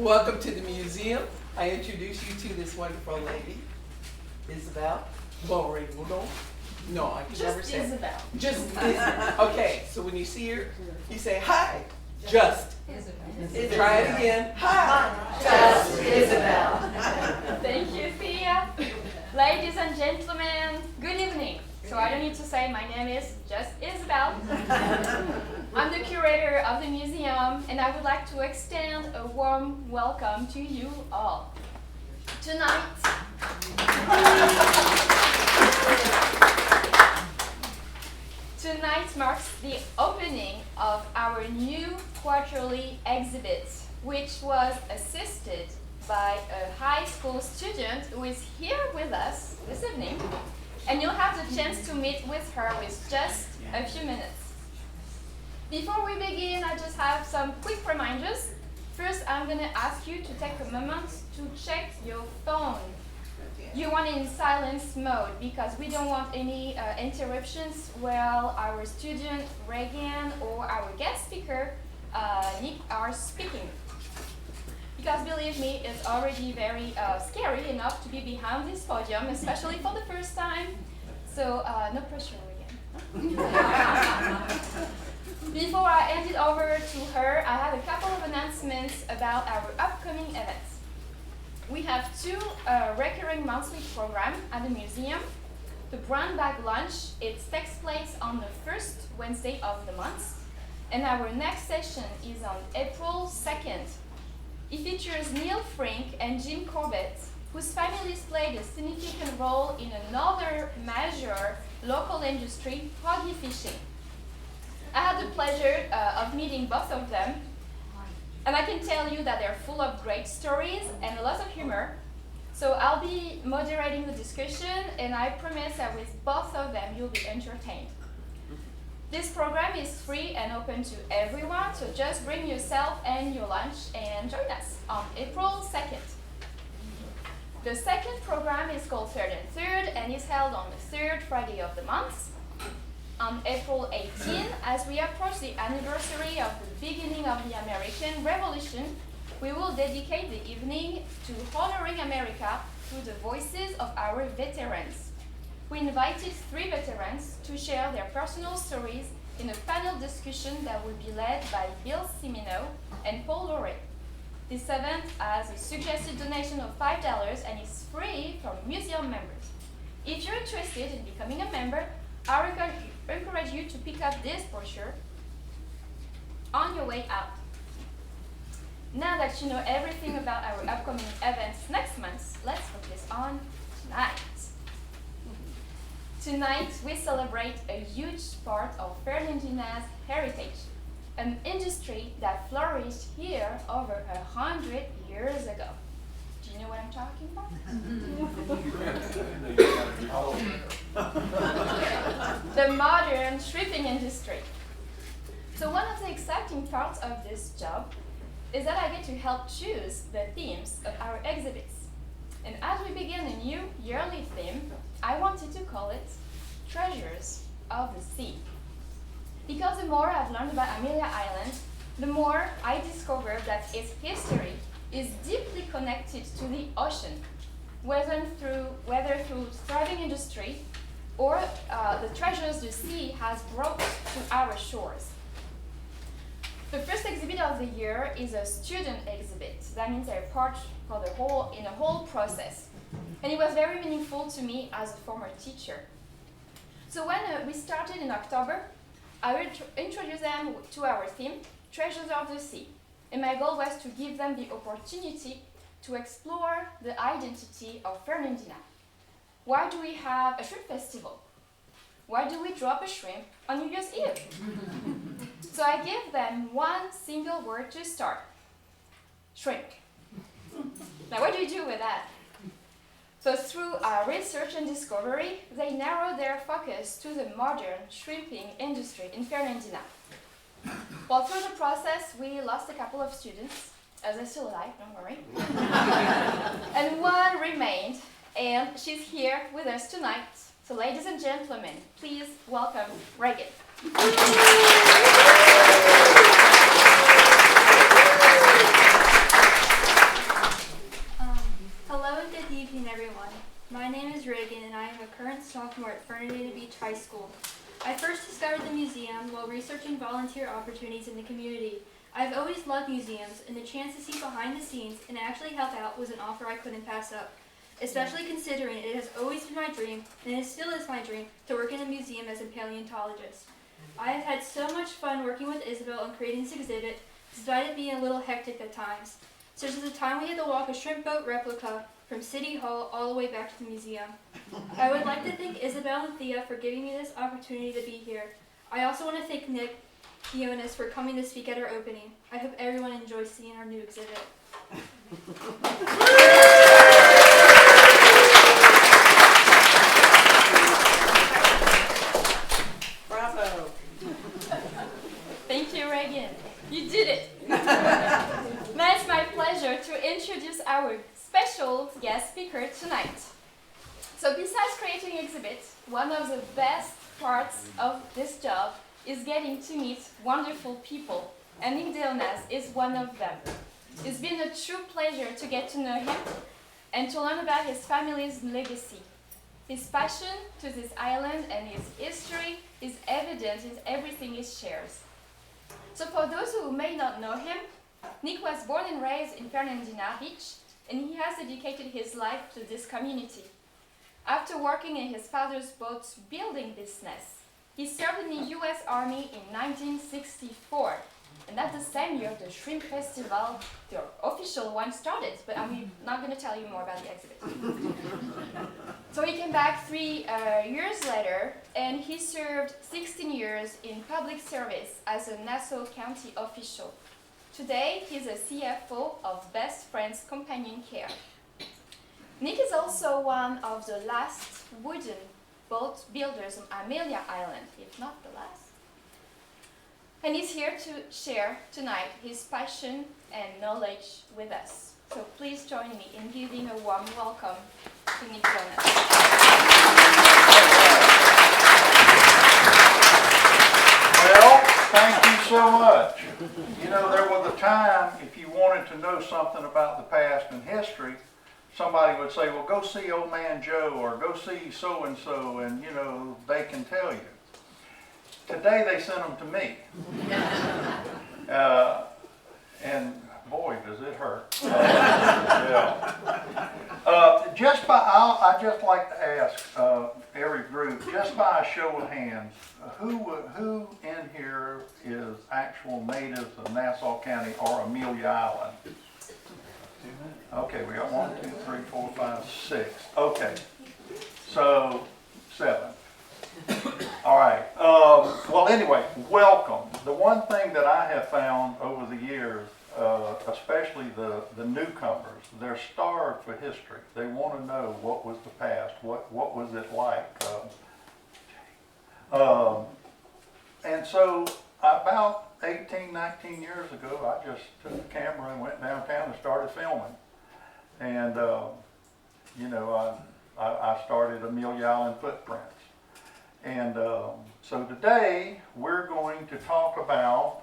Welcome to the museum. I introduce you to this wonderful lady, Isabel. Boatbuilding. No, I can never say Isabel. Just Isabel. Okay, so when you see her, you say, hi, just Isabel. Try it again. Hi, Just Isabel. Thank you, Thea. Ladies and gentlemen, good evening. So I don't need to say my name is just Isabel. I'm the curator of the museum, and I would like to extend a warm welcome to you all. Tonight marks the opening of our new quarterly exhibit, which was assisted by a high school student who is here with us this evening, and you'll have the chance to meet with her with just a few minutes. Before we begin, I just have some quick reminders. First, I'm going to ask you to take a moment to check your phone. You want it in silence mode because we don't want any interruptions while our student Reagan or our guest speaker Nick are speaking. Because believe me, it's already very scary enough to be behind this podium, especially for the first time. So no pressure, Reagan. Before I hand it over to her, I have a couple of announcements about our upcoming events. We have two recurring monthly programs at the museum. The Brown Bag Lunch, it takes place on the first Wednesday of the month. And our next session is on April 2nd. It features Neil Frink and Jim Corbett, whose families played a significant role in another major local industry, hoggy fishing. I had the pleasure of meeting both of them, and I can tell you that they're full of great stories and a lot of humor. So I'll be moderating the discussion, and I promise that with both of them you'll be entertained. This program is free and open to everyone, so just bring yourself and your lunch and join us on April 2nd. The second program is called Third and Third and is held on the third Friday of the month. On April 18, as we approach the anniversary of the beginning of the American Revolution, we will dedicate the evening to honoring America through the voices of our veterans. We invited 3 veterans to share their personal stories in a panel discussion that will be led by Bill Cimino and Paul Lorey. This event has a suggested donation of $5 and is free from museum members. If you're interested in becoming a member, I encourage you to pick up this brochure on your way out. Now that you know everything about our upcoming events next month, let's focus on tonight. Tonight, we celebrate a huge part of Fernandina's heritage, an industry that flourished here over 100 years ago. Do you know what I'm talking about? The modern shipping industry. So one of the exciting parts of this job is that I get to help choose the themes of our exhibits. And as we begin a new yearly theme, I wanted to call it Treasures of the Sea. Because the more I've learned about Amelia Island, the more I discovered that its history is deeply connected to the ocean, whether through thriving industry or the treasures the sea has brought to our shores. The first exhibit of the year is a student exhibit. That means they're part for in the whole process. And it was very meaningful to me as a former teacher. So when we started in October, I will introduce them to our theme, Treasures of the Sea. And my goal was to give them the opportunity to explore the identity of Fernandina. Why do we have a shrimp festival? Why do we drop a shrimp on New Year's Eve? So I give them one single word to start. Shrimp. Now what do you do with that? So through our research and discovery, they narrowed their focus to the modern shrimping industry in Fernandina. Well, through the process, we lost a couple of students. They're still alive, don't worry. And one remained, and she's here with us tonight. So ladies and gentlemen, please welcome Reagan. sophomore at Fernandina Beach High School. I first discovered the museum while researching volunteer opportunities in the community. I've always loved museums, and the chance to see behind the scenes and actually help out was an offer I couldn't pass up, especially considering it has always been my dream, and it still is my dream, to work in a museum as a paleontologist. I have had so much fun working with Isabel on creating this exhibit, despite it being a little hectic at times, such as the time we had to walk a shrimp boat replica from City Hall all the way back to the museum. I would like to thank Isabel and Thea for giving me this opportunity to be here. I also want to thank Nick Deonas for coming to speak at our opening. I hope everyone enjoys seeing our new exhibit. Bravo. Thank you, Reagan. You did it. Now it's my pleasure to introduce our special guest speaker tonight. So besides creating exhibits, one of the best parts of this job is getting to meet wonderful people, and Nick Deonas is one of them. It's been a true pleasure to get to know him and to learn about his family's legacy. His passion to this island and his history is evident in everything he shares. So for those who may not know him, Nick was born and raised in Fernandina Beach, and he has dedicated his life to this community. After working in his father's boat building business, he served in the U.S. Army in 1964, and that's the same year the Shrimp Festival, the official one, started, but I'm not going to tell you more about the exhibit. So he came back 3 years later, and he served 16 years in public service as a Nassau County official. Today, he's a CFO of Best Friends Companion Care. Nick is also one of the last wooden boat builders on Amelia Island, if not the last. And he's here to share tonight his passion and knowledge with us. So please join me in giving a warm welcome to Nick Deonas. Well, thank you so much. You know, there was a time, if you wanted to know something about the past and history, somebody would say, well, go see old man Joe or go see so-and-so, and, you know, they can tell you. Today they sent them to me. And boy, does it hurt. I'd just like to ask every group, just by a show of hands, who in here is actual natives of Nassau County or Amelia Island? Okay, we got 1, 2, 3, 4, 5, 6. Okay, so 7. All right. Well, anyway, welcome. The one thing that I have found over the years, especially the newcomers, they're starved for history. They want to know what was the past, what was it like. And so about 18, 19 years ago, I just took the camera and went downtown and started filming. And, you know, I started Amelia Island Footprints. And so today we're going to talk about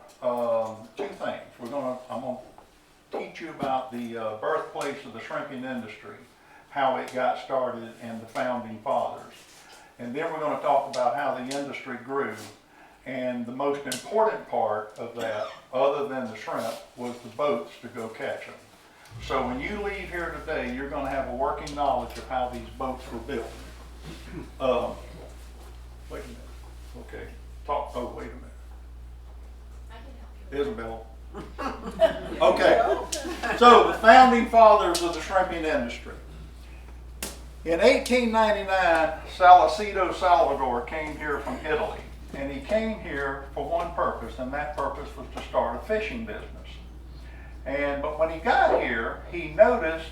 2 things. I'm going to teach you about the birthplace of the shrimping industry, how it got started, and the founding fathers. And then we're going to talk about how the industry grew. And the most important part of that, other than the shrimp, was the boats to go catch them. So when you leave here today, you're going to have a working knowledge of how these boats were built. Wait a minute. Okay. Oh, wait a minute. I can help you. Isabel. Okay. So the founding fathers of the shrimping industry. In 1899, Salcedo Salvador came here from Italy. And he came here for one purpose, and that purpose was to start a fishing business. But when he got here, he noticed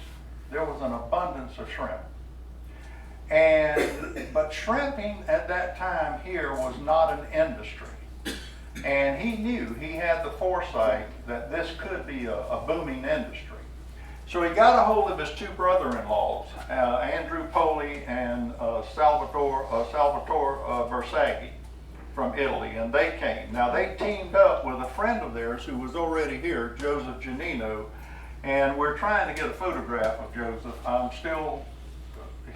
there was an abundance of shrimp. But shrimping at that time here was not an industry. And he knew, he had the foresight that this could be a booming industry. So he got a hold of his 2 brother-in-laws, Andrew Poli and Salvatore Bersaghi from Italy, and they came. Now they teamed up with a friend of theirs who was already here, Joseph Giannino, and we're trying to get a photograph of Joseph.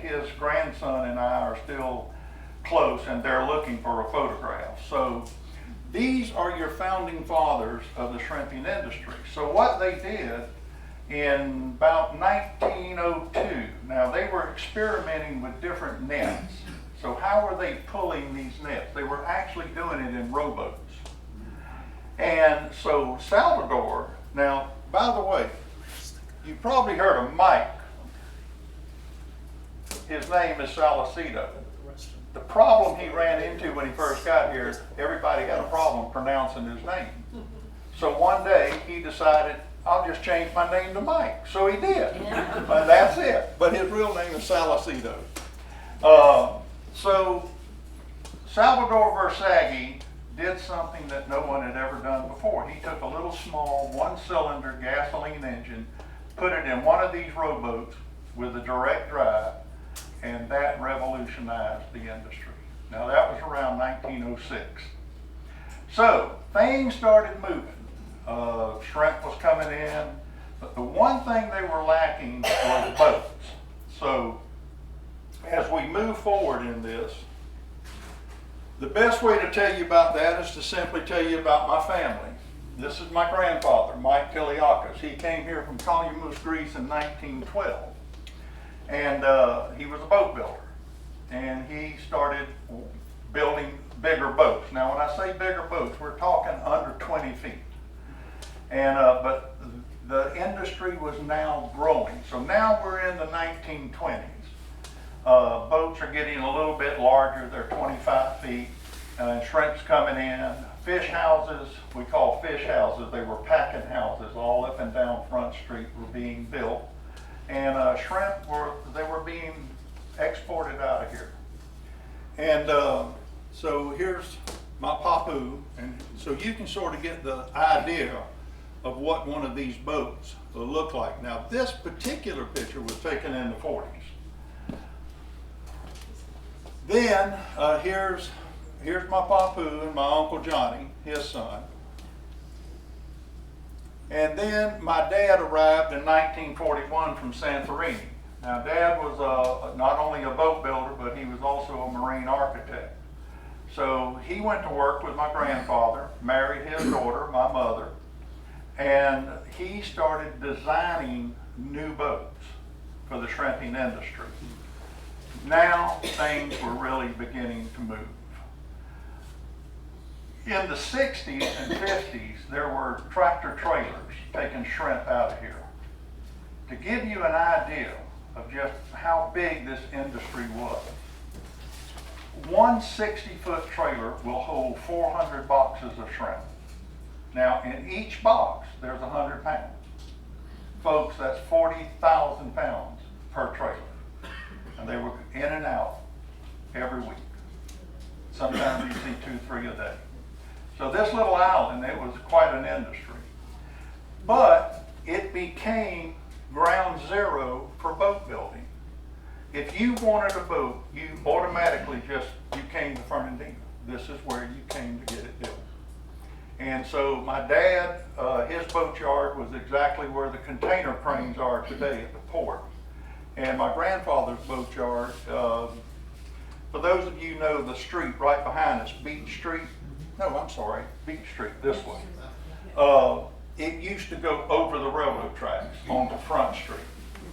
His grandson and I are still close and they're looking for a photograph. So these are your founding fathers of the shrimping industry. So what they did in about 1902, now they were experimenting with different nets. So how were they pulling these nets? They were actually doing it in rowboats. And so Salvador, now by the way, you probably heard of Mike. His name is Salcedo. The problem he ran into when he first got here is everybody got a problem pronouncing his name. So one day he decided, I'll just change my name to Mike. So he did. And that's it. But his real name is Salcedo. So Salvador Versace did something that no one had ever done before. He took a little small one-cylinder gasoline engine, put it in one of these rowboats with a direct drive, and that revolutionized the industry. Now that was around 1906. So things started moving. Shrimp was coming in, but the one thing they were lacking was boats. So as we move forward in this, the best way to tell you about that is to simply tell you about my family. This is my grandfather, Mike Kiliakis. He came here from Columbus, Greece in 1912. And he was a boat builder. And he started building bigger boats. Now when I say bigger boats, we're talking under 20 feet. And but the industry was now growing. So now we're in the 1920s. Boats are getting a little bit larger. They're 25 feet. Shrimp's coming in. Fish houses, we call fish houses. They were packing houses all up and down Front Street were being built. And shrimp they were being exported out of here. And so here's my papu. And so you can sort of get the idea of what one of these boats will look like. Now this particular picture was taken in the 40s. Then here's my papu and my Uncle Johnny, his son. And then my dad arrived in 1941 from Santorini. Now Dad was not only a boat builder, but he was also a marine architect. So he went to work with my grandfather, married his daughter, my mother, and he started designing new boats for the shrimping industry. Now things were really beginning to move. In the 60s and 50s, there were tractor trailers taking shrimp out of here. To give you an idea of just how big this industry was, one 60-foot trailer will hold 400 boxes of shrimp. Now, in each box, there's 100 pounds. Folks, that's 40,000 pounds per trailer. And they were in and out every week. Sometimes you see 2, 3 a day. So this little island, it was quite an industry. But it became ground zero for boat building. If you wanted a boat, you automatically you came to Fernandina. This is where you came to get it built. And so my dad, his boat yard was exactly where the container cranes are today at the port. And my grandfather's boat yard, for those of you who know the street right behind us, Beach Street. No, I'm sorry, Beach Street, this way. It used to go over the railroad tracks onto Front Street.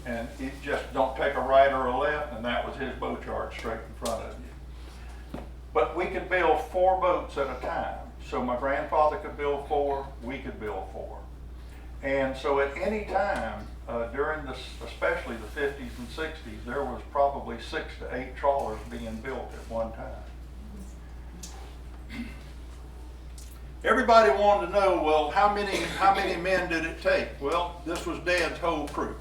And it just don't take a right or a left, and that was his boat yard straight in front of you. But we could build 4 boats at a time. So my grandfather could build 4, we could build 4. And so at any time, during especially the 50s and 60s, there was probably 6 to 8 trawlers being built at one time. Everybody wanted to know, well, how many men did it take? Well, this was Dad's whole crew.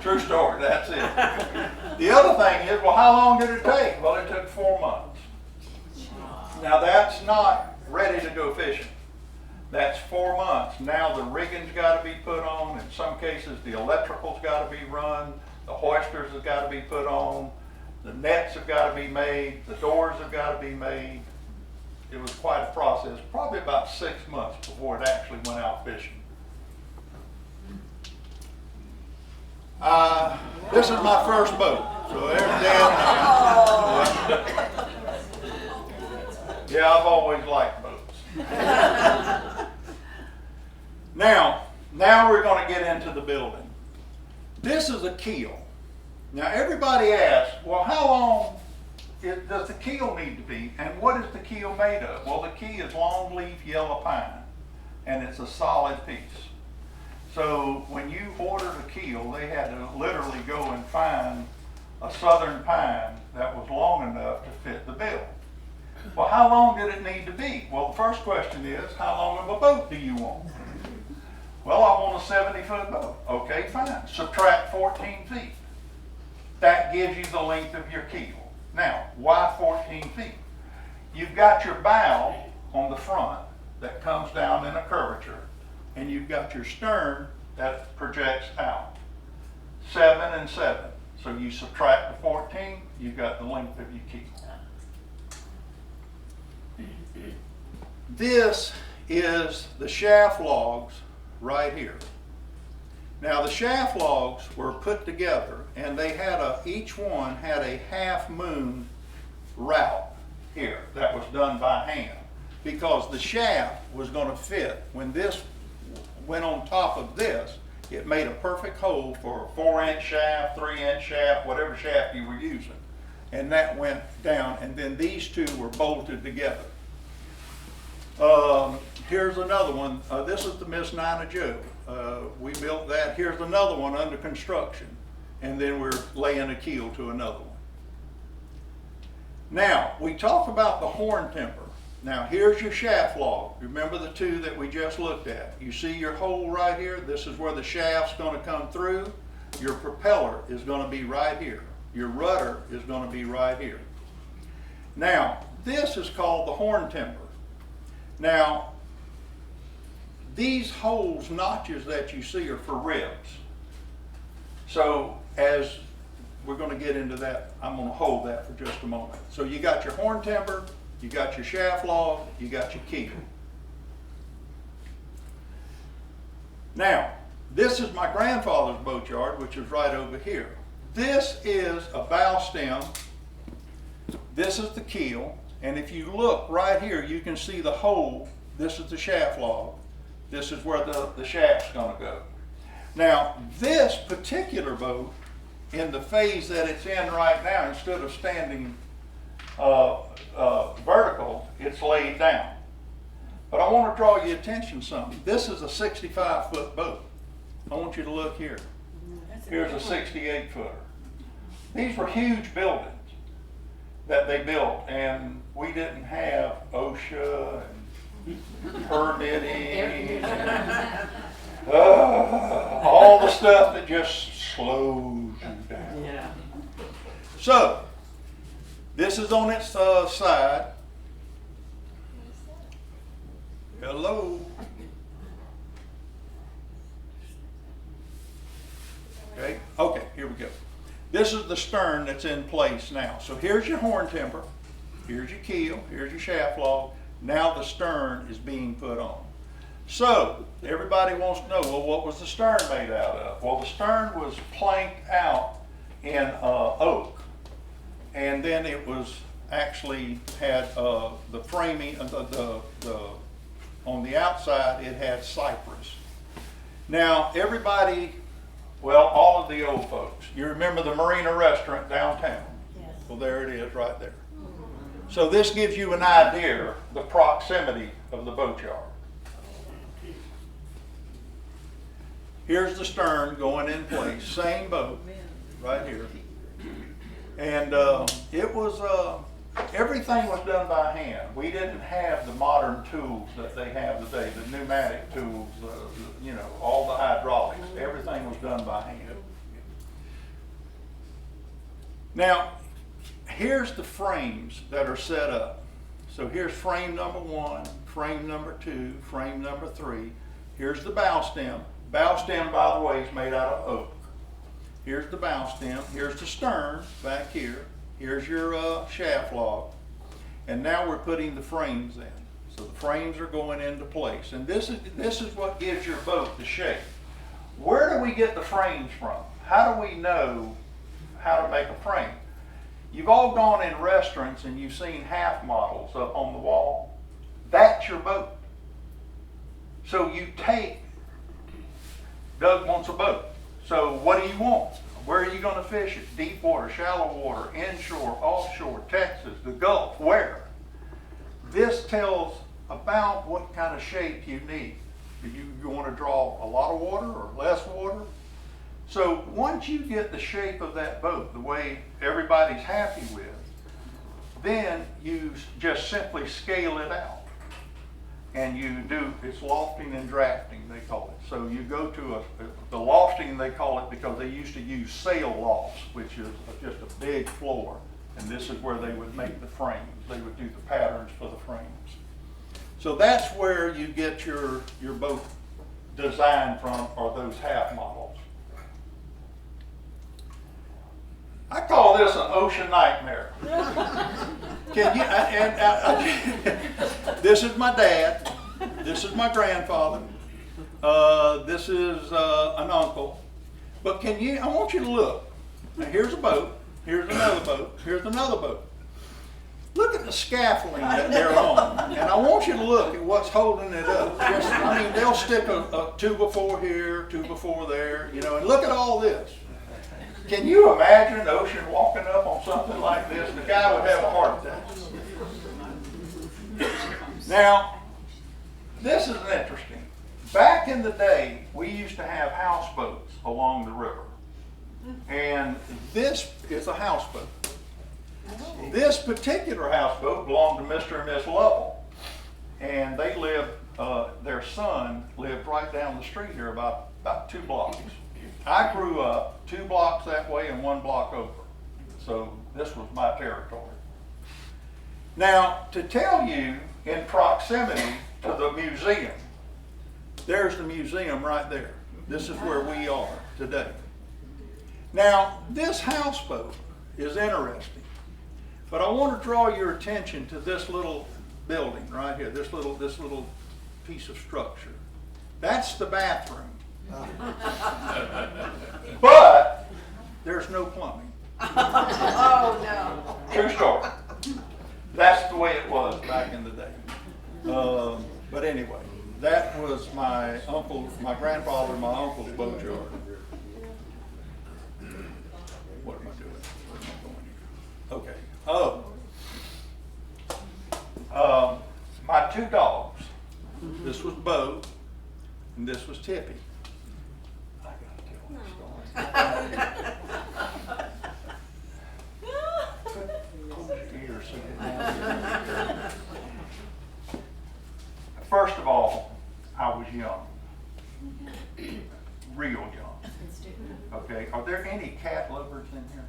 True story, that's it. The other thing is, well, how long did it take? Well, it took 4 months. Now that's not ready to go fishing. That's 4 months. Now the rigging's got to be put on. In some cases, the electrical's got to be run. The hoisters have got to be put on. The nets have got to be made. The doors have got to be made. It was quite a process. Probably about 6 months before it actually went out fishing. This is my first boat. So there's Dad. Yeah, I've always liked boats. Now we're going to get into the building. This is a keel. Now everybody asks, well, how long does the keel need to be, and what is the keel made of? Well, the key is longleaf yellow pine, and it's a solid piece. So when you ordered a keel, they had to literally go and find a southern pine that was long enough to fit the bill. Well, how long did it need to be? Well, the first question is, how long of a boat do you want? Well, I want a 70-foot boat. Okay, fine. Subtract 14 feet. That gives you the length of your keel. Now, why 14 feet? You've got your bow on the front that comes down in a curvature, and you've got your stern that projects out. 7 and 7. So you subtract the 14, you've got the length of your keel. This is the shaft logs right here. Now the shaft logs were put together, and they had each one had a half moon route here that was done by hand, because the shaft was going to fit. When this went on top of this, it made a perfect hole for a 4-inch shaft, 3-inch shaft, whatever shaft you were using. And that went down, and then these two were bolted together. Here's another one. This is the Miss Nina Joe. We built that. Here's another one under construction. And then we're laying a keel to another one. Now, we talk about the horn timber. Now, here's your shaft log. Remember the two that we just looked at. You see your hole right here? This is where the shaft's going to come through. Your propeller is going to be right here. Your rudder is going to be right here. Now, this is called the horn timber. Now, these holes, notches that you see are for ribs. So, as we're going to get into that, I'm going to hold that for just a moment. So you got your horn timber, you got your shaft log, you got your keel. Now, this is my grandfather's boatyard, which is right over here. This is a bow stem. This is the keel. And if you look right here, you can see the hole. This is the shaft log. This is where the shaft's going to go. Now, this particular boat, in the phase that it's in right now, instead of standing vertical, it's laid down. But I want to draw your attention to something. This is a 65-foot boat. I want you to look here. Here's a 68-footer. These were huge buildings that they built, and we didn't have OSHA and permitting and all the stuff that just slows you down. Yeah. So, this is on its side. Hello. Okay, here we go. This is the stern that's in place now. So here's your horn timber, here's your keel, here's your shaft log. Now the stern is being put on. So everybody wants to know, well, what was the stern made out of? Well, the stern was planked out in oak, and then it was actually had the framing, on the outside it had cypress. Now everybody, well, all of the old folks, you remember the Marina restaurant downtown? Yes. Well, there it is right there. So this gives you an idea of the proximity of the boatyard. Here's the stern going in place, same boat right here. And it was, everything was done by hand. We didn't have the modern tools that they have today, the pneumatic tools, you know, all the hydraulics. Everything was done by hand. Now, here's the frames that are set up. So here's frame number 1, frame number 2, frame number 3. Here's the bow stem. Bow stem, by the way, is made out of oak. Here's the bow stem. Here's the stern back here. Here's your shaft log. And now we're putting the frames in. So the frames are going into place. And this is what gives your boat the shape. Where do we get the frames from? How do we know how to make a frame? You've all gone in restaurants and you've seen half models up on the wall. That's your boat. So you take, Doug wants a boat. So what do you want? Where are you going to fish it? Deep water, shallow water, inshore, offshore, Texas, the Gulf, where? This tells about what kind of shape you need. Do you want to draw a lot of water or less water? So once you get the shape of that boat the way everybody's happy with, then you just simply scale it out. And you do, it's lofting and drafting, they call it. So you go to the lofting they call it because they used to use sail lofts, which is just a big floor. And this is where they would make the frames. They would do the patterns for the frames. So that's where you get your boat design from, are those half models. I call this an ocean nightmare. Can you, this is my dad, this is my grandfather, this is an uncle. But I want you to look. Now here's a boat, here's another boat, here's another boat. Look at the scaffolding that they're on. And I want you to look at what's holding it up. They'll stick a two before here, two before there, and look at all this. Can you imagine the ocean walking up on something like this? The guy would have a heart attack. Now, this is interesting. Back in the day, we used to have houseboats along the river. And this is a houseboat. This particular houseboat belonged to Mr. and Miss Lovell. And they lived, their son lived right down the street here, about 2 blocks. I grew up 2 blocks that way and 1 block over. So this was my territory. Now, to tell you in proximity to the museum, there's the museum right there. This is where we are today. Now, this houseboat is interesting, but I want to draw your attention to this little building right here, this little piece of structure. That's the bathroom. But there's no plumbing. Oh, no. True story. That's the way it was back in the day. But anyway, that was my grandfather and my uncle's boatyard. What am I doing? Where am I going here? Okay. My 2 dogs. This was Bo, and this was Tippy. I gotta tell this story. First of all, I was young. Real young. Okay, are there any cat lovers in here?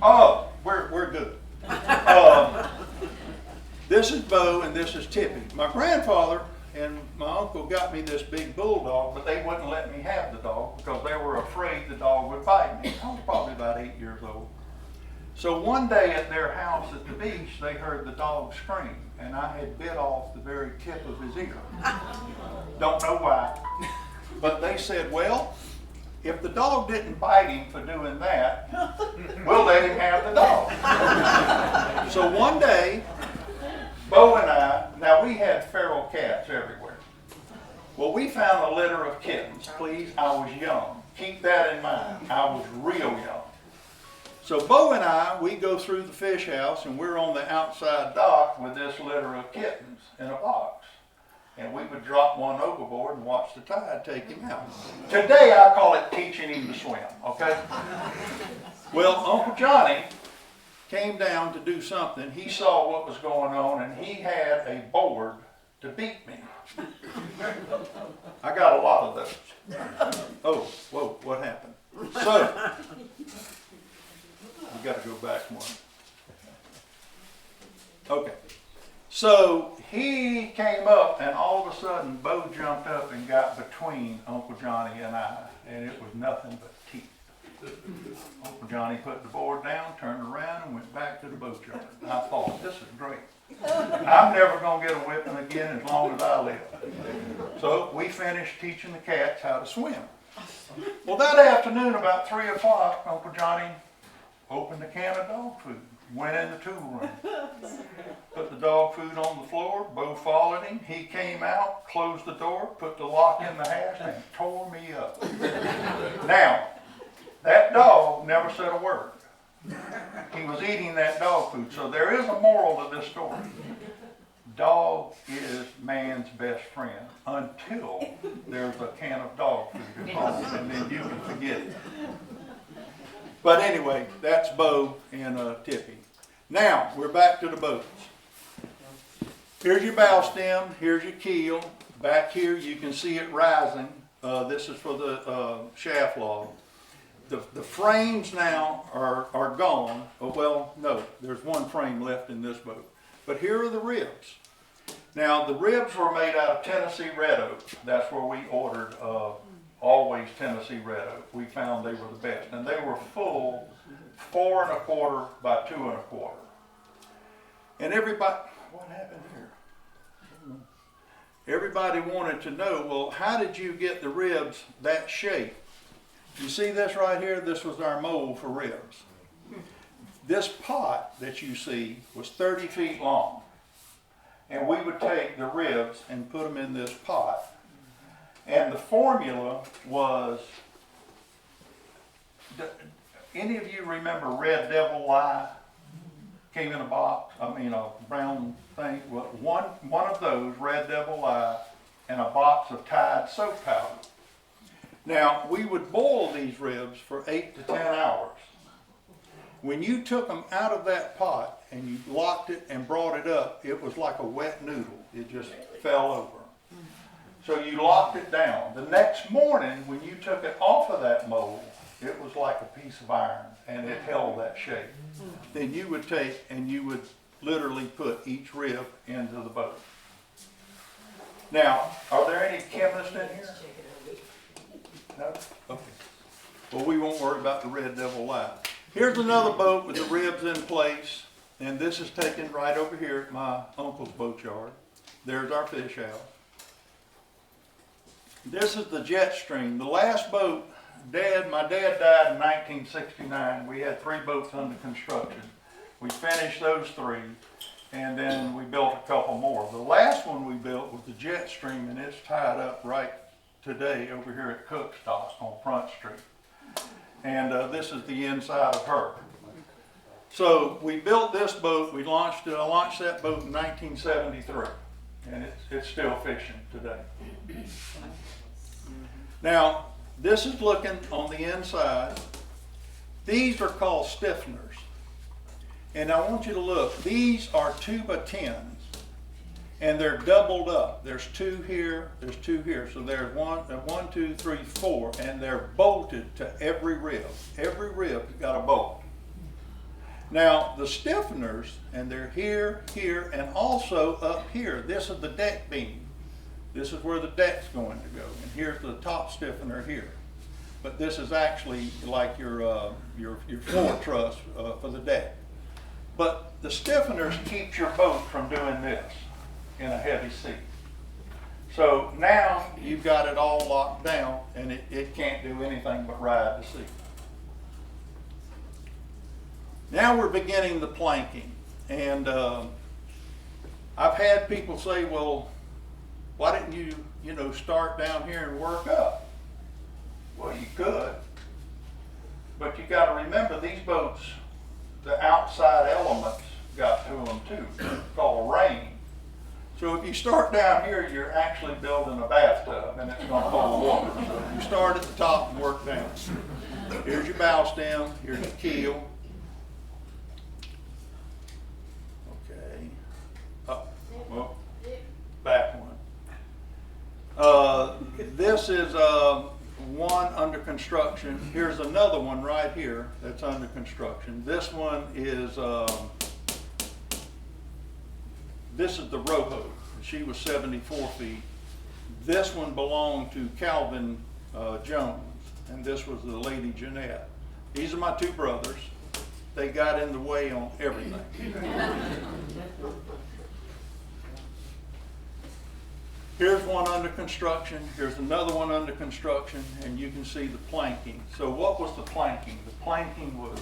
Oh, we're good. This is Bo and this is Tippy. My grandfather and my uncle got me this big bulldog, but they wouldn't let me have the dog because they were afraid the dog would bite me. I was probably about 8 years old. So one day at their house at the beach, they heard the dog scream, and I had bit off the very tip of his ear. Don't know why. But they said, well, if the dog didn't bite him for doing that, we'll let him have the dog. So one day, Bo and I, now we had feral cats everywhere. Well, we found a litter of kittens. Please, I was young. Keep that in mind. I was real young. So Bo and I, we go through the fish house and we're on the outside dock with this litter of kittens in a box. And we would drop one overboard and watch the tide take him out. Today I call it teaching him to swim, okay? Well, Uncle Johnny came down to do something. He saw what was going on and he had a board to beat me. I got a lot of those. Oh, whoa, what happened? So, you got to go back one. Okay. So he came up and all of a sudden Bo jumped up and got between Uncle Johnny and I, and it was nothing but teeth. Uncle Johnny put the board down, turned around, and went back to the boatyard. I thought, this is great. I'm never going to get a whipping again as long as I live. So we finished teaching the cats how to swim. Well, that afternoon, about 3 o'clock, Uncle Johnny opened a can of dog food, went in the tool room, put the dog food on the floor. Bo followed him. He came out, closed the door, put the lock in the hatch, and tore me up. Now, that dog never said a word. He was eating that dog food. So there is a moral to this story. Dog is man's best friend until there's a can of dog food involved, and then you can forget it. But anyway, that's Bo and Tippy. Now, we're back to the boats. Here's your bow stem, here's your keel. Back here you can see it rising. This is for the shaft log. The frames now are gone. Oh, well, no, there's one frame left in this boat. But here are the ribs. Now, the ribs were made out of Tennessee red oak. That's where we ordered always Tennessee red oak. We found they were the best. And they were full 4 1/4 by 2 1/4. And everybody, what happened here? Everybody wanted to know, well, how did you get the ribs that shape? You see this right here? This was our mold for ribs. This pot that you see was 30 feet long. And we would take the ribs and put them in this pot. And the formula was, any of you remember Red Devil Lye? Came in a box, a brown thing. Well, one of those, Red Devil Lye, and a box of Tide soap powder. Now, we would boil these ribs for 8 to 10 hours. When you took them out of that pot and you locked it and brought it up, it was like a wet noodle. It just fell over. So you locked it down. The next morning, when you took it off of that mold, it was like a piece of iron, and it held that shape. Then you would take and you would literally put each rib into the boat. Now, are there any chemists in here? No? Okay. Well, we won't worry about the Red Devil Lye. Here's another boat with the ribs in place, and this is taken right over here at my uncle's boat yard. There's our fish house. This is the jet stream. The last boat, my dad died in 1969. We had 3 boats under construction. We finished those 3, and then we built a couple more. The last one we built was the jet stream, and it's tied up right today over here at Cookstock on Front Street. And this is the inside of her. So we built this boat. I launched that boat in 1973, and it's still fishing today. Now, this is looking on the inside. These are called stiffeners. And I want you to look. These are 2x10s. And they're doubled up. There's 2 here, there's 2 here. So there's 1, 2, 3, 4. And they're bolted to every rib. Every rib has got a bolt. Now, the stiffeners, and they're here, here, and also up here. This is the deck beam. This is where the deck's going to go. And here's the top stiffener here. But this is actually like your floor truss for the deck. But the stiffeners keep your boat from doing this in a heavy sea. So now you've got it all locked down, and it can't do anything but ride the sea. Now we're beginning the planking. And I've had people say, well, why didn't you start down here and work up? Well, you could. But you got to remember, these boats, the outside elements got to them too. It's called rain. So if you start down here, you're actually building a bathtub, and it's going to hold water. So you start at the top and work down. Here's your bow stem. Here's your keel. Okay. Well, back one. This is one under construction. Here's another one right here that's under construction. This one is this is the rowboat. She was 74 feet. This one belonged to Calvin Jones, and this was the Lady Jeanette. These are my 2 brothers. They got in the way on everything. Here's one under construction. Here's another one under construction, and you can see the planking. So what was the planking? The planking was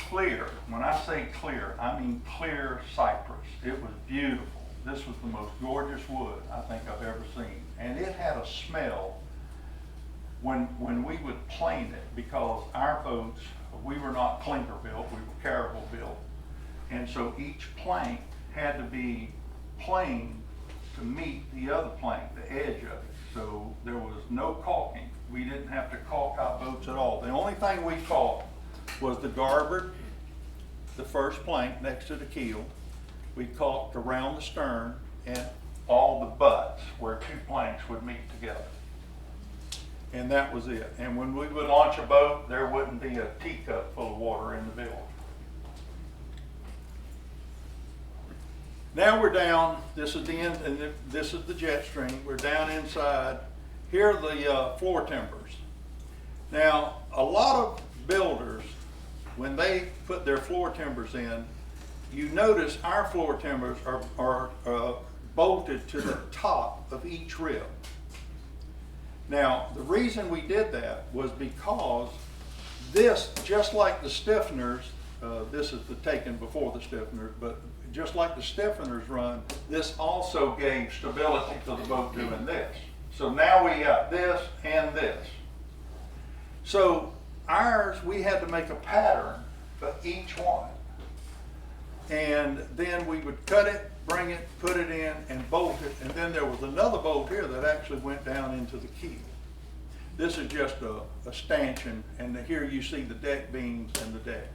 clear. When I say clear, I mean clear cypress. It was beautiful. This was the most gorgeous wood I think I've ever seen. And it had a smell when we would plane it, because our boats, we were not clinker built, we were carable built. And so each plank had to be planed to meet the other plank, the edge of it. So there was no caulking. We didn't have to caulk our boats at all. The only thing we caulked was the garboard, the first plank next to the keel. We caulked around the stern and all the butts where two planks would meet together. And that was it. And when we would launch a boat, there wouldn't be a teacup full of water in the bilge. Now we're down, this is the end, and this is the jet stream. We're down inside. Here are the floor timbers. Now, a lot of builders, when they put their floor timbers in, you notice our floor timbers are bolted to the top of each rib. Now, the reason we did that was because this, just like the stiffeners, this is the taken before the stiffeners, but just like the stiffeners run, this also gave stability to the boat doing this. So now we got this and this. So ours, we had to make a pattern for each one. And then we would cut it, bring it, put it in, and bolt it. And then there was another bolt here that actually went down into the keel. This is just a stanchion, and here you see the deck beams and the deck.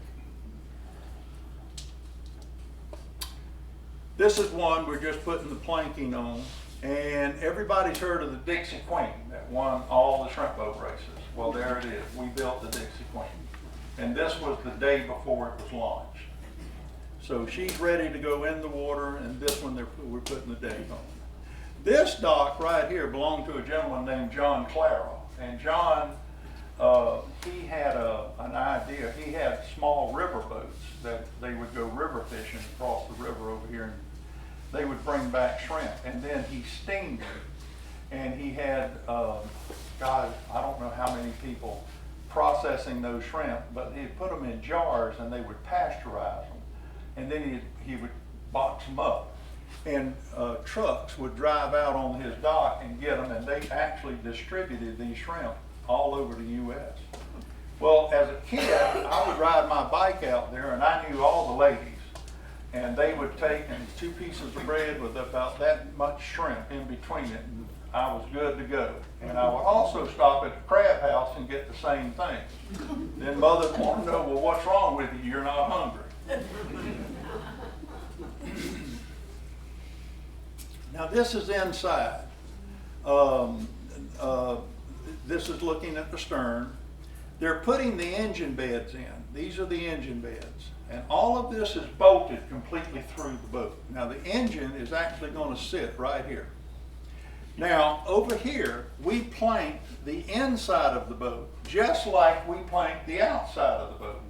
This is one we're just putting the planking on, and everybody's heard of the Dixie Queen that won all the shrimp boat races. Well, there it is. We built the Dixie Queen. And this was the day before it was launched. So she's ready to go in the water, and this one we're putting the deck on. This dock right here belonged to a gentleman named John Claro. And John, he had an idea. He had small river boats that they would go river fishing across the river over here, and they would bring back shrimp. And then he steamed them. And he had, God, I don't know how many people processing those shrimp, but he'd put them in jars and they would pasteurize them. And then he would box them up. And trucks would drive out on his dock and get them, and they actually distributed these shrimp all over the U.S. Well, as a kid, I would ride my bike out there, and I knew all the ladies. And they would take 2 pieces of bread with about that much shrimp in between it, and I was good to go. And I would also stop at the crab house and get the same thing. Then mothers want to know, well, what's wrong with you? You're not hungry. Now this is inside. This is looking at the stern. They're putting the engine beds in. These are the engine beds. And all of this is bolted completely through the boat. Now the engine is actually going to sit right here. Now over here, we planked the inside of the boat just like we planked the outside of the boat.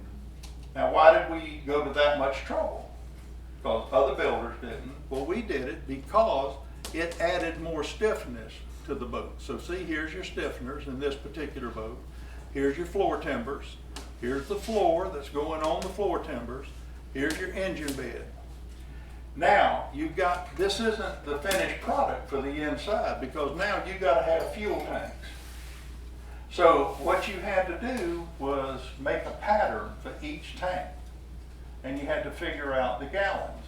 Now why did we go to that much trouble? Because other builders didn't. Well, we did it because it added more stiffness to the boat. So see, here's your stiffeners in this particular boat. Here's your floor timbers. Here's the floor that's going on the floor timbers. Here's your engine bed. Now, you've got, this isn't the finished product for the inside, because now you've got to have fuel tanks. So what you had to do was make a pattern for each tank. And you had to figure out the gallons.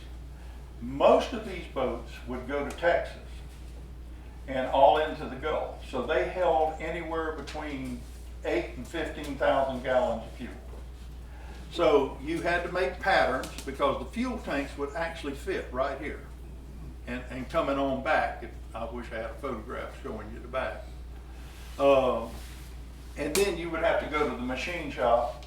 Most of these boats would go to Texas and all into the Gulf. So they held anywhere between 8,000 and 15,000 gallons of fuel. So you had to make patterns because the fuel tanks would actually fit right here and coming on back. I wish I had a photograph showing you the back. And then you would have to go to the machine shop,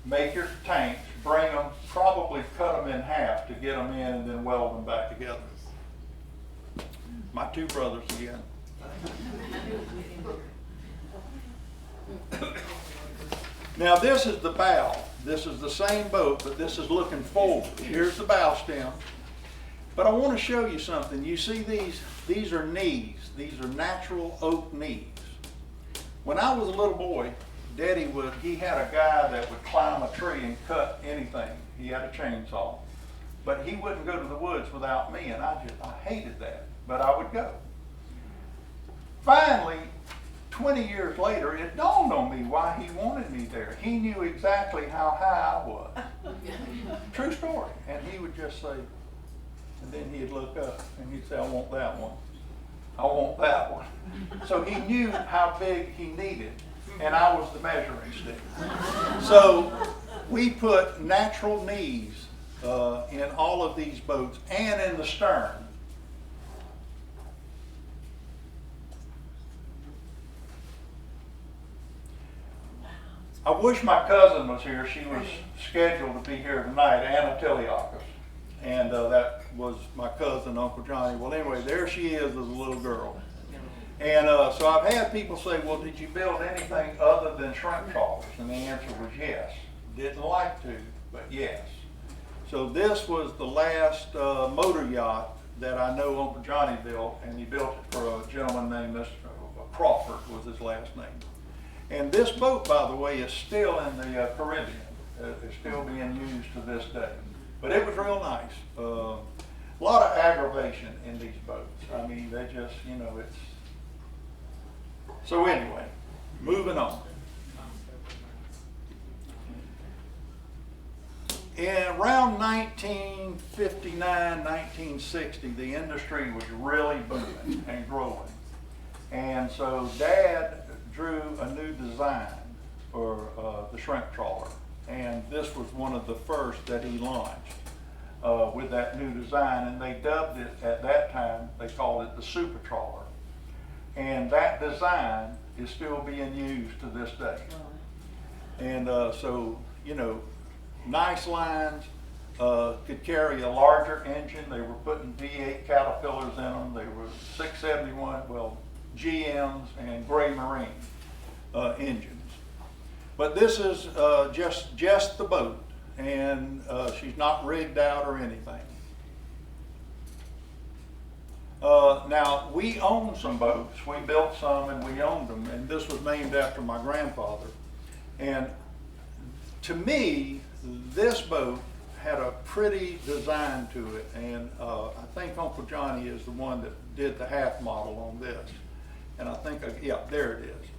make your tanks, bring them, probably cut them in half to get them in, and then weld them back together. My 2 brothers again. Now this is the bow. This is the same boat, but this is looking forward. Here's the bow stem. But I want to show you something. You see these are knees. These are natural oak knees. When I was a little boy, he had a guy that would climb a tree and cut anything. He had a chainsaw. But he wouldn't go to the woods without me, and I hated that, but I would go. Finally, 20 years later, it dawned on me why he wanted me there. He knew exactly how high I was. True story. And he would just say, and then he'd look up and he'd say, I want that one. I want that one. So he knew how big he needed, and I was the measuring stick. So we put natural knees in all of these boats and in the stern. I wish my cousin was here. She was scheduled to be here tonight, Anna Tiliakis. And that was my cousin, Uncle Johnny. Well, anyway, there she is as a little girl. And so I've had people say, well, did you build anything other than shrimp trawlers? And the answer was yes. Didn't like to, but yes. So this was the last motor yacht that I know Uncle Johnny built, and he built it for a gentleman named Mr. Crawford was his last name. And this boat, by the way, is still in the Caribbean. It's still being used to this day. But it was real nice. A lot of aggravation in these boats. I mean, they just, you know, it's... So anyway, moving on. In around 1959, 1960, the industry was really booming and growing. And so Dad drew a new design for the shrimp trawler. And this was one of the first that he launched with that new design. And they dubbed it, at that time, they called it the super trawler. And that design is still being used to this day. And so, you know, nice lines, could carry a larger engine. They were putting V8 Caterpillars in them. They were 671, well, GMs and Gray Marine engines. But this is just the boat, and she's not rigged out or anything. Now, we own some boats. We built some and we owned them, and this was named after my grandfather. And to me, this boat had a pretty design to it, and I think Uncle Johnny is the one that did the half model on this. And I think, yeah, there it is.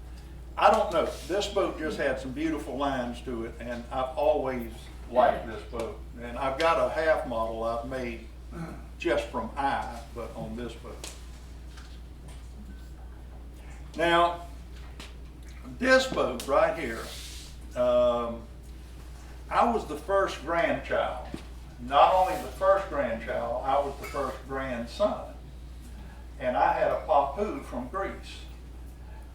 I don't know. This boat just had some beautiful lines to it, and I've always liked this boat. And I've got a half model I've made just from but on this boat. Now, this boat right here, I was the first grandchild. Not only the first grandchild, I was the first grandson. And I had a papu from Greece.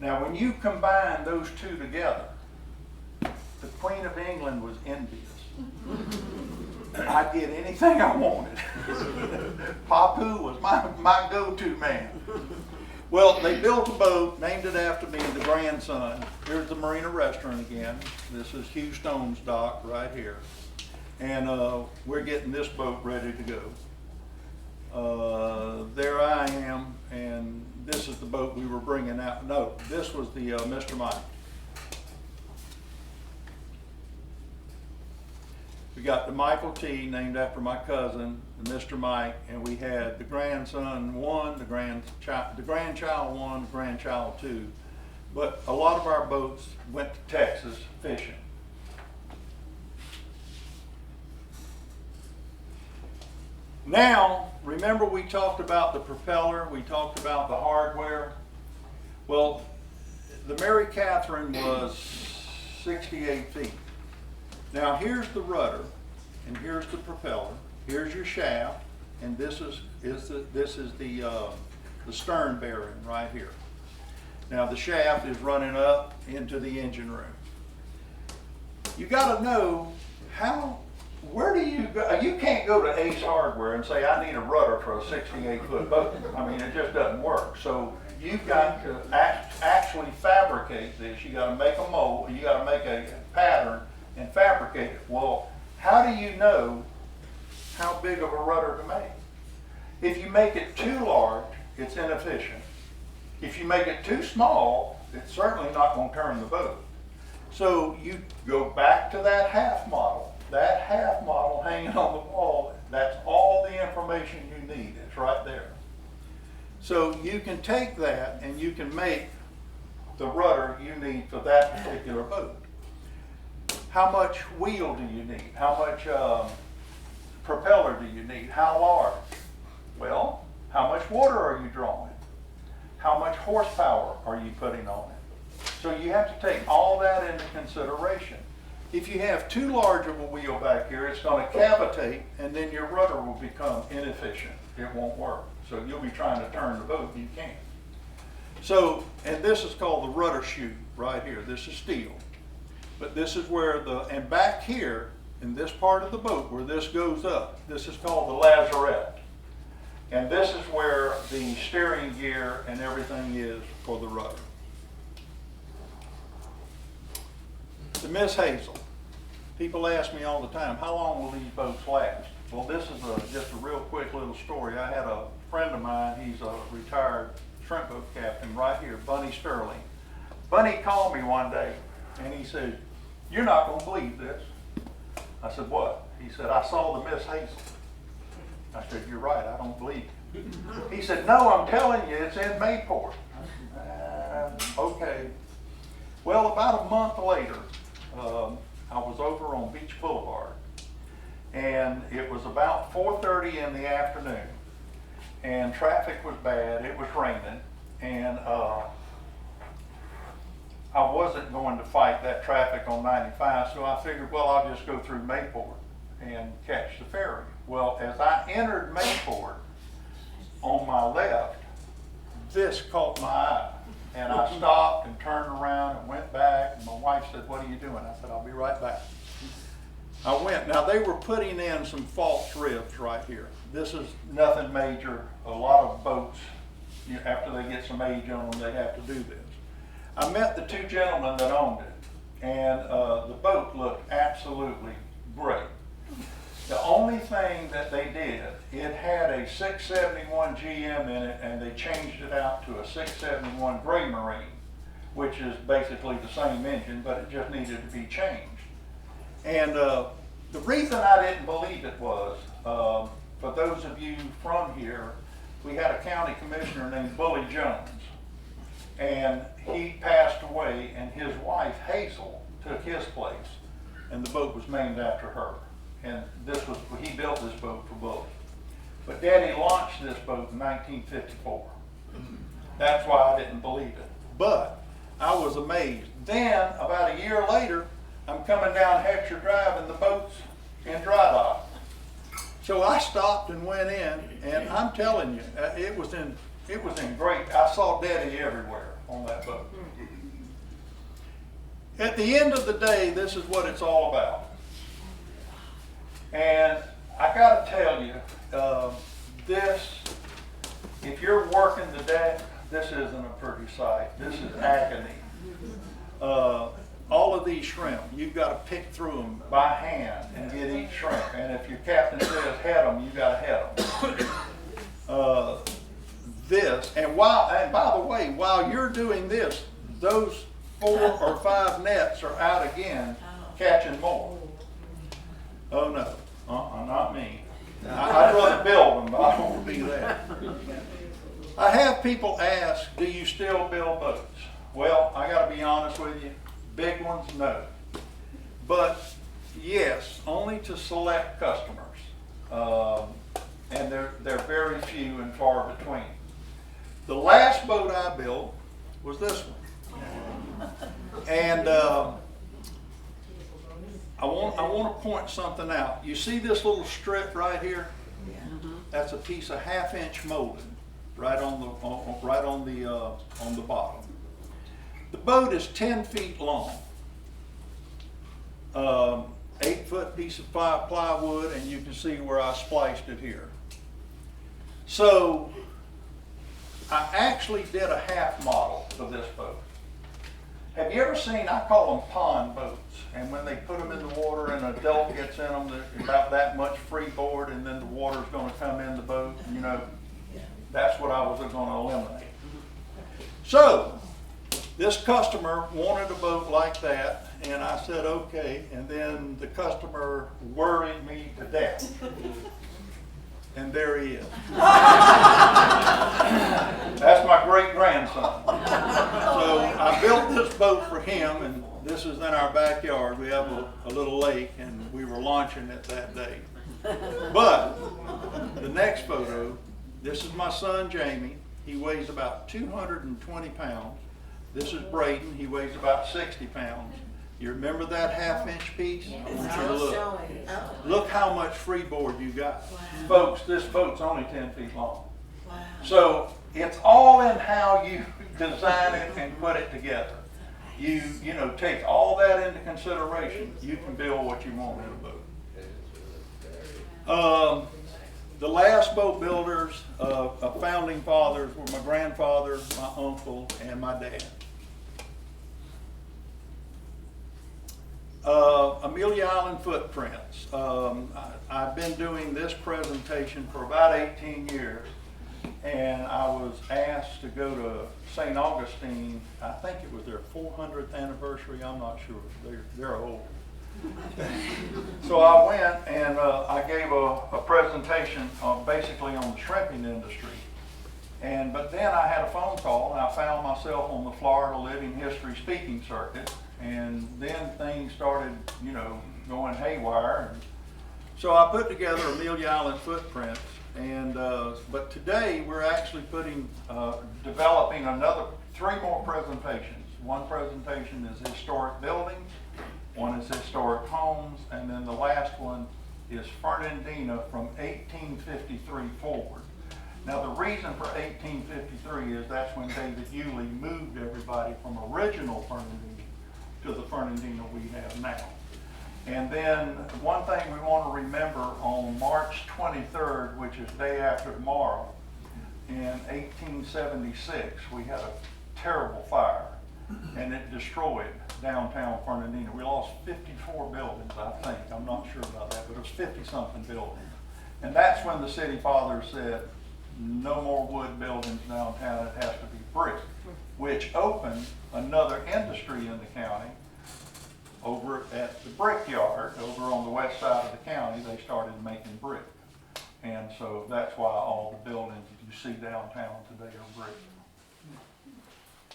Now, when you combine those two together, the Queen of England was envious. I'd get anything I wanted. Papu was my go-to man. Well, they built a boat, named it after me, the grandson. Here's the Marina Restaurant again. This is Hugh Stone's dock right here. And we're getting this boat ready to go. There I am, and this is the boat we were bringing out. No, this was the Mr. Mike. We got the Michael T, named after my cousin, the Mr. Mike, and we had the grandson 1, the grandchild 1, the grandchild 2. But a lot of our boats went to Texas fishing. Now, remember we talked about the propeller, we talked about the hardware. Well, the Mary Catherine was 68 feet. Now here's the rudder, and here's the propeller. Here's your shaft, and this is the stern bearing right here. Now the shaft is running up into the engine room. You got to know where do you go? You can't go to Ace Hardware and say, I need a rudder for a 68-foot boat. I mean, it just doesn't work. So you've got to actually fabricate this. You got to make a mold. You got to make a pattern and fabricate it. Well, how do you know how big of a rudder to make? If you make it too large, it's inefficient. If you make it too small, it's certainly not going to turn the boat. So you go back to that half model. That half model hanging on the wall, that's all the information you need. It's right there. So you can take that and you can make the rudder you need for that particular boat. How much wheel do you need? How much propeller do you need? How large? Well, how much water are you drawing? How much horsepower are you putting on it? So you have to take all that into consideration. If you have too large of a wheel back here, it's going to cavitate and then your rudder will become inefficient. It won't work. So you'll be trying to turn the boat, you can't. So, and this is called the rudder shoe right here. This is steel. But this is where and back here in this part of the boat where this goes up, this is called the lazarette. And this is where the steering gear and everything is for the rudder. To Miss Hazel, people ask me all the time, how long will these boats last? Well, this is just a real quick little story. I had a friend of mine, he's a retired shrimp boat captain right here, Bunny Sterling. Bunny called me one day and he said, "You're not going to believe this." I said, "What?" He said, "I saw the Miss Hazel." I said, "You're right, I don't believe you." He said, "No, I'm telling you, it's in Mayport." I said, okay. Well, about a month later, I was over on Beach Boulevard, and it was about 4:30 in the afternoon, and traffic was bad. It was raining, and I wasn't going to fight that traffic on 95, so I figured, well, I'll just go through Mayport and catch the ferry. Well, as I entered Mayport, on my left, this caught my eye. And I stopped and turned around and went back, and my wife said, "What are you doing?" I said, "I'll be right back." I went. Now, they were putting in some false ribs right here. This is nothing major. A lot of boats, after they get some age on them, they have to do this. I met the two gentlemen that owned it, and the boat looked absolutely great. The only thing that they did, it had a 671 GM in it, and they changed it out to a 671 Gray Marine, which is basically the same engine, but it just needed to be changed. And the reason I didn't believe it was, for those of you from here, we had a county commissioner named Bully Jones, and he passed away, and his wife Hazel took his place, and the boat was named after her. And he built this boat for Bully. But Daddy launched this boat in 1954. That's why I didn't believe it. But I was amazed. Then, about a year later, I'm coming down Heckscher Drive and the boat's in dry dock. So I stopped and went in, and I'm telling you, it was in great. I saw Daddy everywhere on that boat. At the end of the day, this is what it's all about. And I got to tell you, if you're working the deck, this isn't a pretty sight. This is agony. All of these shrimp, you've got to pick through them by hand and get each shrimp. And if your captain says head them, you got to head them. And by the way, while you're doing this, those 4 or 5 nets are out again, catching more. Oh no. Not me. I'd rather build them, but I don't want to be that. I have people ask, do you still build boats? Well, I got to be honest with you. Big ones, no. But yes, only to select customers. And they're very few and far between. The last boat I built was this one. And I want to point something out. You see this little strip right here? Yeah. That's a piece of 1/2-inch molding right on the bottom. The boat is 10 feet long, 8-foot piece of plywood, and you can see where I spliced it here. So I actually did a half model for this boat. Have you ever seen, I call them pond boats, and when they put them in the water and an adult gets in them, there's about that much freeboard, and then the water's going to come in the boat, that's what I was going to eliminate. So, This customer wanted a boat like that, and I said, okay, and then the customer worried me to death. And there he is. That's my great-grandson. So I built this boat for him, and this is in our backyard. We have a little lake, and we were launching it that day. But the next photo, this is my son, Jamie. He weighs about 220 pounds. This is Braden. He weighs about 60 pounds. You remember that half-inch piece? I want you to look. Look how much freeboard you got. Wow. Folks, this boat's only 10 feet long. Wow. So it's all in how you design it and put it together. You know, take all that into consideration. You can build what you want in a boat. The last boat builders, founding fathers, were my grandfather, my uncle, and my dad. Amelia Island footprints. I've been doing this presentation for about 18 years, and I was asked to go to St. Augustine. I think it was their 400th anniversary. I'm not sure. They're old. So I went and I gave a presentation basically on the shrimping industry. But then I had a phone call, and I found myself on the Florida Living History speaking circuit. And then things started, you know, going haywire. And so I put together Amelia Island footprints. But today we're actually developing 3 more presentations. One presentation is historic buildings, one is historic homes, and then the last one is Fernandina from 1853 forward. Now the reason for 1853 is that's when David Yulee moved everybody from original Fernandina to the Fernandina we have now. And then one thing we want to remember, on March 23rd, which is day after tomorrow, in 1876, we had a terrible fire, and it destroyed downtown Fernandina. We lost 54 buildings, I think. I'm not sure about that, but it was 50-something buildings. And that's when the city fathers said, no more wood buildings downtown, it has to be brick, which opened another industry in the county. Over at the brickyard, over on the west side of the county, they started making brick. And so that's why all the buildings you see downtown today are brick.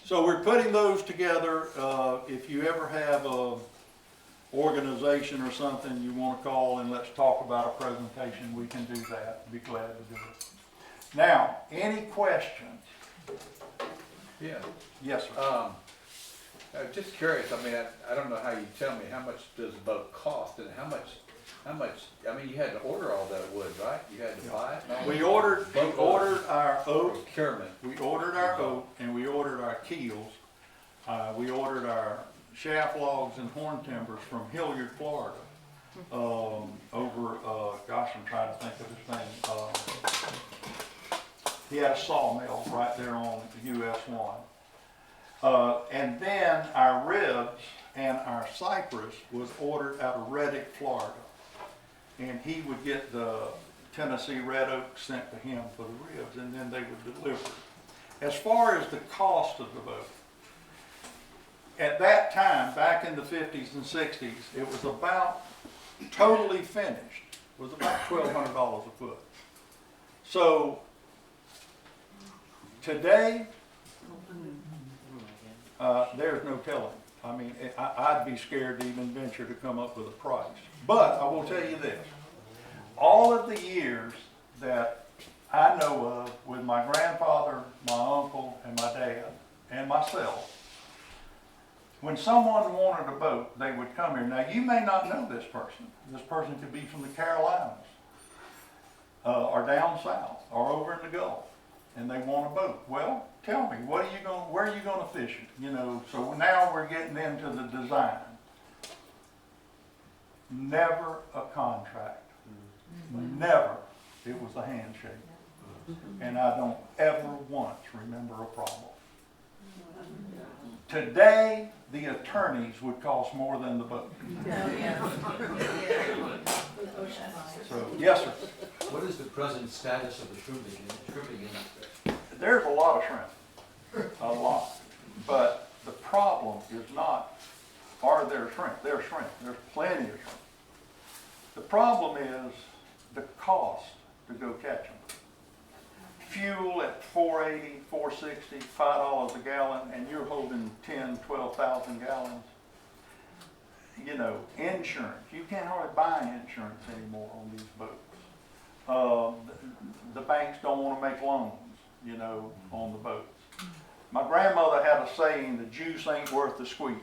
So we're putting those together. If you ever have a organization or something you want to call and let's talk about a presentation, we can do that. Be glad to do it. Now, any questions? Yeah. Yes, sir. I'm just curious. I mean, I don't know how you tell me how much does a boat cost and how much. I mean, you had to order all that wood, right? You had to buy it. We ordered our oak. Procurement. We ordered our oak, and we ordered our keels. We ordered our shaft logs and horn timbers from Hilliard, Florida. Gosh, I'm trying to think of his name. He had a sawmill right there on US 1. And then our ribs and our cypress was ordered out of Reddick, Florida. And he would get the Tennessee red oak sent to him for the ribs, and then they would deliver it. As far as the cost of the boat, at that time, back in the 50s and 60s, it was about, totally finished, was about $1,200 a foot. So today, there's no telling. I mean, I'd be scared to even venture to come up with a price. But I will tell you this, all of the years that I know of with my grandfather, my uncle, and my dad, and myself, when someone wanted a boat, they would come here. Now, you may not know this person. This person could be from the Carolinas, or down south, or over in the Gulf, and they want a boat. Well, tell me, where are you going to fish it? You know, so now we're getting into the design. Never a contract. Never. It was a handshake. And I don't ever once remember a problem. Today, the attorneys would cost more than the boat. So, yes, sir. What is the present status of the shrimping industry? There's a lot of shrimp. A lot. But the problem is not, are there shrimp? There's shrimp. There's plenty of shrimp. The problem is the cost to go catch them. Fuel at $4.80, $4.60, $5 a gallon, and you're holding 10, 12,000 gallons. You know, insurance. You can't hardly buy insurance anymore on these boats. The banks don't want to make loans, you know, on the boats. My grandmother had a saying, the juice ain't worth the squeeze.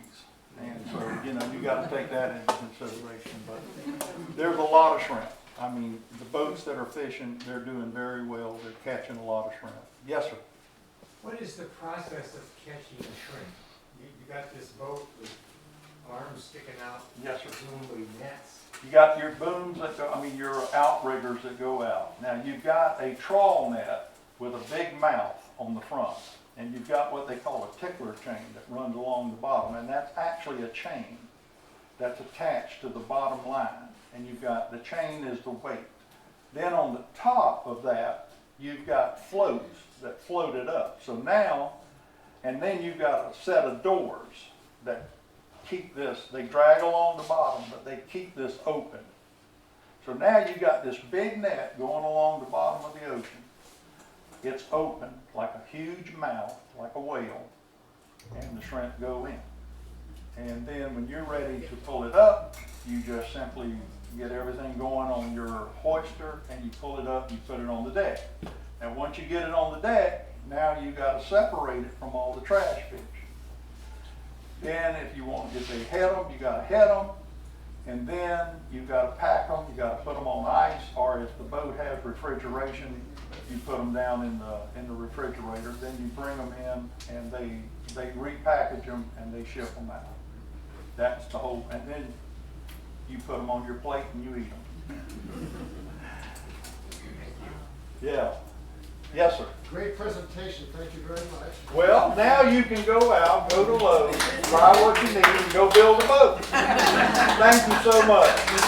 And so, you know, you got to take that into consideration. But there's a lot of shrimp. I mean, the boats that are fishing, they're doing very well. They're catching a lot of shrimp. Yes, sir. What is the process of catching a shrimp? You got this boat with arms sticking out, Yes, sir. presumably nets. You got your booms that go, I mean, your outriggers that go out. Now, you've got a trawl net with a big mouth on the front. And you've got what they call a tickler chain that runs along the bottom. And that's actually a chain that's attached to the bottom line. And you've got, the chain is the weight. Then on the top of that, you've got floats that float it up. So now, and then you've got a set of doors that keep this, they drag along the bottom, but they keep this open. So now you've got this big net going along the bottom of the ocean. It's open like a huge mouth, like a whale, and the shrimp go in. And then when you're ready to pull it up, you just simply get everything going on your hoister and you pull it up, you put it on the deck. And once you get it on the deck, now you got to separate it from all the trash fish. Then if you want, if they head them, you got to head them. And then you've got to pack them, you got to put them on ice, or if the boat has refrigeration, you put them down in the refrigerator. Then you bring them in and they repackage them and they ship them out. That's the whole, and then you put them on your plate and you eat them. Yeah. Yes, sir. Great presentation, thank you very much. Well, now you can go out, go to Lowe's, buy what you need, and go build a boat. Thank you so much.